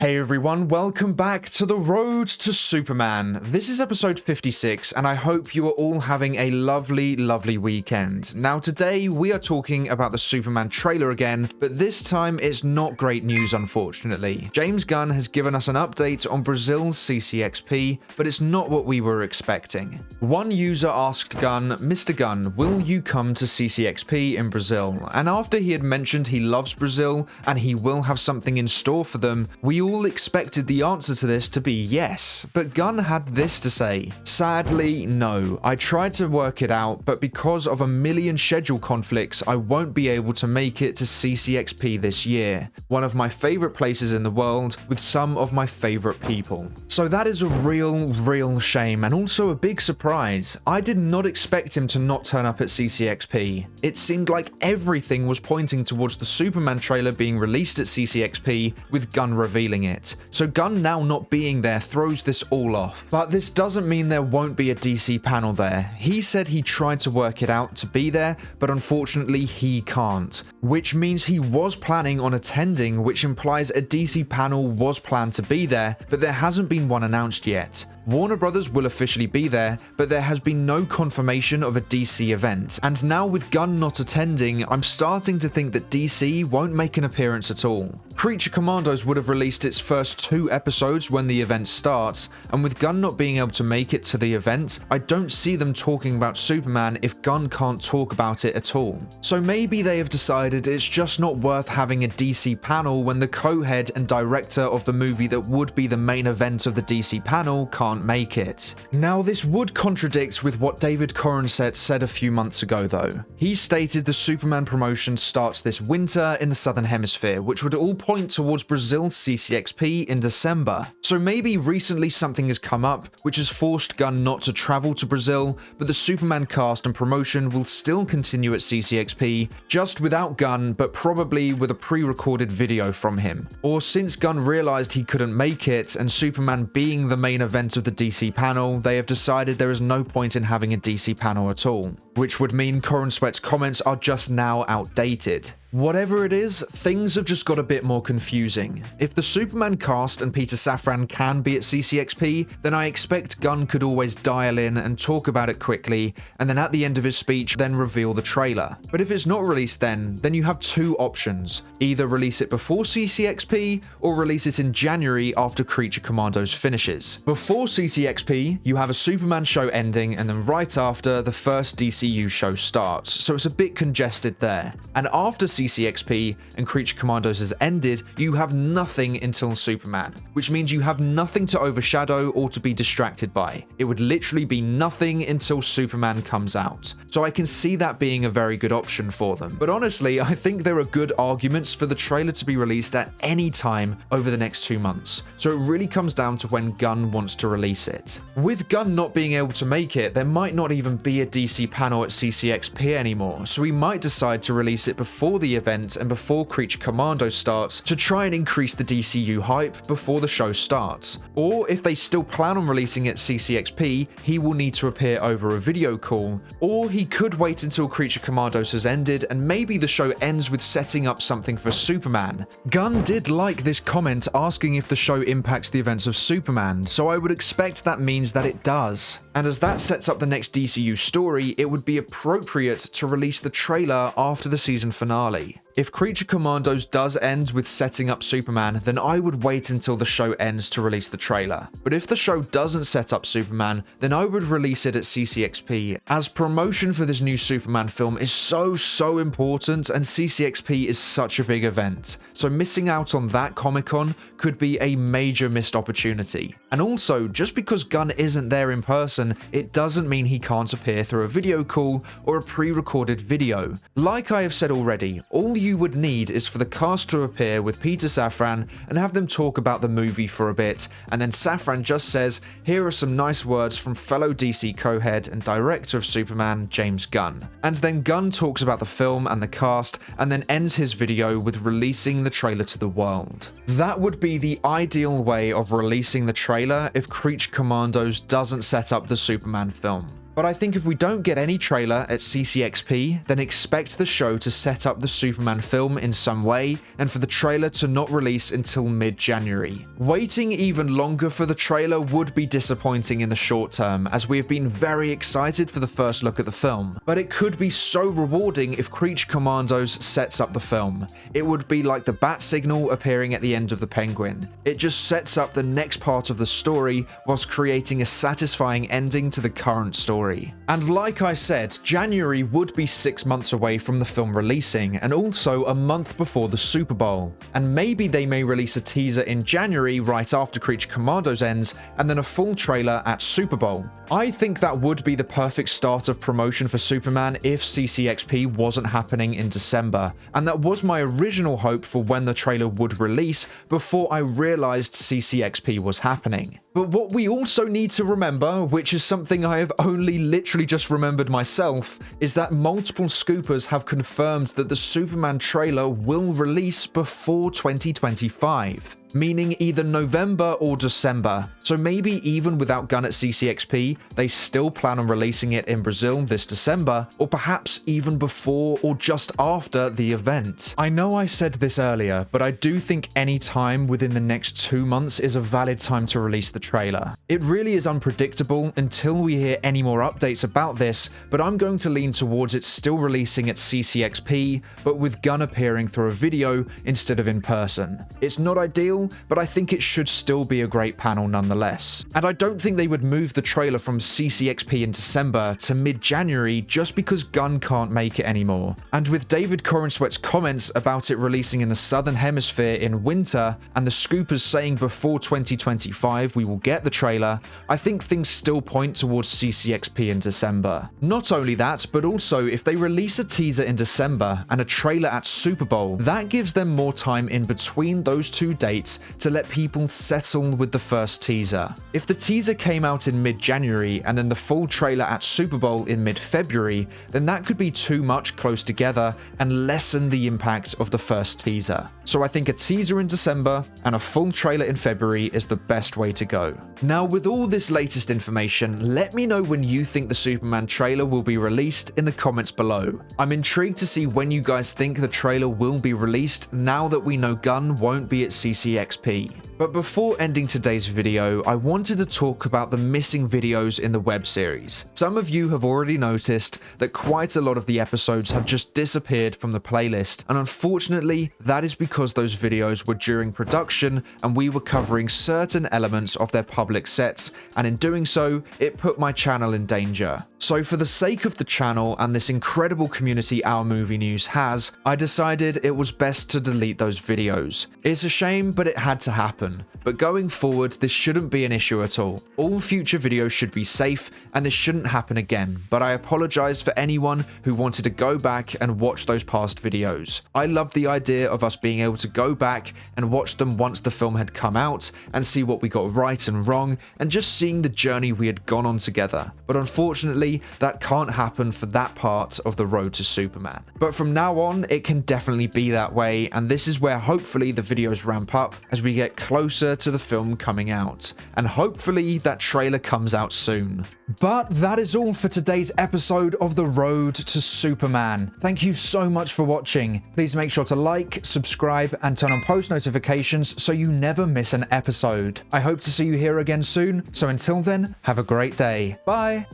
Hey everyone, welcome back to the Road to Superman. This is episode 56 and I hope you are all having a lovely weekend. Now today we are talking about the Superman trailer again, but this time it's not great news unfortunately. James Gunn has given us an update on Brazil's CCXP, but it's not what we were expecting. One user asked Gunn, "Mr. Gunn, will you come to CCXP in Brazil?" And after he had mentioned he loves Brazil and he will have something in store for them, we all expected the answer to this to be yes, but Gunn had this to say: "Sadly, no. I tried to work it out, but because of a million schedule conflicts, I won't be able to make it to CCXP this year. One of my favorite places in the world, with some of my favorite people." So that is a real shame, and also a big surprise. I did not expect him to not turn up at CCXP. It seemed like everything was pointing towards the Superman trailer being released at CCXP, with Gunn revealing it. So Gunn now not being there throws this all off. But this doesn't mean there won't be a DC panel there. He said he tried to work it out to be there, but unfortunately he can't. Which means he was planning on attending, which implies a DC panel was planned to be there, but there hasn't been one announced yet. Warner Brothers will officially be there, but there has been no confirmation of a DC event. And now with Gunn not attending, I'm starting to think that DC won't make an appearance at all. Creature Commandos would have released its first 2 episodes when the event starts, and with Gunn not being able to make it to the event, I don't see them talking about Superman if Gunn can't talk about it at all. So maybe they have decided it's just not worth having a DC panel when the co-head and director of the movie that would be the main event of the DC panel can't make it. Now this would contradict with what David Corensett said a few months ago though. He stated the Superman promotion starts this winter in the Southern Hemisphere, which would all point towards Brazil's CCXP in December. So maybe recently something has come up which has forced Gunn not to travel to Brazil, but the Superman cast and promotion will still continue at CCXP, just without Gunn, but probably with a pre-recorded video from him. Or since Gunn realized he couldn't make it, and Superman being the main event of the DC panel, they have decided there is no point in having a DC panel at all, which would mean Corensett's comments are just now outdated. Whatever it is, things have just got a bit more confusing. If the Superman cast and Peter Safran can be at CCXP, then I expect Gunn could always dial in and talk about it quickly, and then at the end of his speech, then reveal the trailer. But if it's not released then you have 2 options. Either release it before CCXP, or release it in January after Creature Commandos finishes. Before CCXP, you have a Superman show ending, and then right after, the first DCU show starts, so it's a bit congested there. And after CCXP and Creature Commandos has ended, you have nothing until Superman, which means you have nothing to overshadow or to be distracted by. It would literally be nothing until Superman comes out. So I can see that being a very good option for them. But honestly, I think there are good arguments for the trailer to be released at any time over the next 2 months. So it really comes down to when Gunn wants to release it. With Gunn not being able to make it, there might not even be a DC panel at CCXP anymore, so he might decide to release it before the event and before Creature Commando starts to try and increase the DCU hype before the show starts. Or if they still plan on releasing it CCXP, he will need to appear over a video call. Or he could wait until Creature Commandos has ended and maybe the show ends with setting up something for Superman. Gunn did like this comment asking if the show impacts the events of Superman, so I would expect that means that it does. And as that sets up the next DCU story, it would be appropriate to release the trailer after the season finale. If Creature Commandos does end with setting up Superman, then I would wait until the show ends to release the trailer. But if the show doesn't set up Superman, then I would release it at CCXP, as promotion for this new Superman film is so important and CCXP is such a big event. So missing out on that Comic-Con could be a major missed opportunity. And also, just because Gunn isn't there in person, it doesn't mean he can't appear through a video call or a pre-recorded video. Like I have said already, all you would need is for the cast to appear with Peter Safran and have them talk about the movie for a bit, and then Safran just says, "Here are some nice words from fellow DC co-head and director of Superman, James Gunn." And then Gunn talks about the film and the cast, and then ends his video with releasing the trailer to the world. That would be the ideal way of releasing the trailer if Creature Commandos doesn't set up the Superman film. But I think if we don't get any trailer at CCXP, then expect the show to set up the Superman film in some way, and for the trailer to not release until mid-January. Waiting even longer for the trailer would be disappointing in the short term, as we have been very excited for the first look at the film. But it could be so rewarding if Creature Commandos sets up the film. It would be like the bat signal appearing at the end of the Penguin. It just sets up the next part of the story whilst creating a satisfying ending to the current story. And like I said, January would be 6 months away from the film releasing, and also a month before the Super Bowl. And maybe they may release a teaser in January right after Creature Commandos ends, and then a full trailer at Super Bowl. I think that would be the perfect start of promotion for Superman if CCXP wasn't happening in December, and that was my original hope for when the trailer would release before I realized CCXP was happening. But what we also need to remember, which is something I have only literally just remembered myself, is that multiple scoopers have confirmed that the Superman trailer will release before 2025. Meaning either November or December. So maybe even without Gunn at CCXP, they still plan on releasing it in Brazil this December, or perhaps even before or just after the event. I know I said this earlier, but I do think any time within the next 2 months is a valid time to release the trailer. It really is unpredictable until we hear any more updates about this, but I'm going to lean towards it still releasing at CCXP, but with Gunn appearing through a video instead of in person. It's not ideal, but I think it should still be a great panel nonetheless. And I don't think they would move the trailer from CCXP in December to mid-January just because Gunn can't make it anymore. And with David Corenswet's comments about it releasing in the Southern Hemisphere in winter, and the scoopers saying before 2025 we will get the trailer, I think things still point towards CCXP in December. Not only that, but also if they release a teaser in December and a trailer at Super Bowl, that gives them more time in between those two dates to let people settle with the first teaser. If the teaser came out in mid-January and then the full trailer at Super Bowl in mid-February, then that could be too much close together and lessen the impact of the first teaser. So I think a teaser in December and a full trailer in February is the best way to go. Now, with all this latest information, let me know when you think the Superman trailer will be released in the comments below. I'm intrigued to see when you guys think the trailer will be released now that we know Gunn won't be at CCXP. But before ending today's video, I wanted to talk about the missing videos in the web series. Some of you have already noticed that quite a lot of the episodes have just disappeared from the playlist, and unfortunately, that is because those videos were during production and we were covering certain elements of their public sets, and in doing so, it put my channel in danger. So for the sake of the channel and this incredible community Our Movie News has, I decided it was best to delete those videos. It's a shame, but it had to happen. But going forward, this shouldn't be an issue at all. All future videos should be safe, and this shouldn't happen again, but I apologize for anyone who wanted to go back and watch those past videos. I love the idea of us being able to go back and watch them once the film had come out, and see what we got right and wrong, and just seeing the journey we had gone on together. But unfortunately, that can't happen for that part of the road to Superman. But from now on, it can definitely be that way, and this is where hopefully the videos ramp up as we get closer to the film coming out, and hopefully that trailer comes out soon. But that is all for today's episode of The Road to Superman. Thank you so much for watching. Please make sure to like, subscribe, and turn on post notifications so you never miss an episode. I hope to see you here again soon, so until then, have a great day. Bye!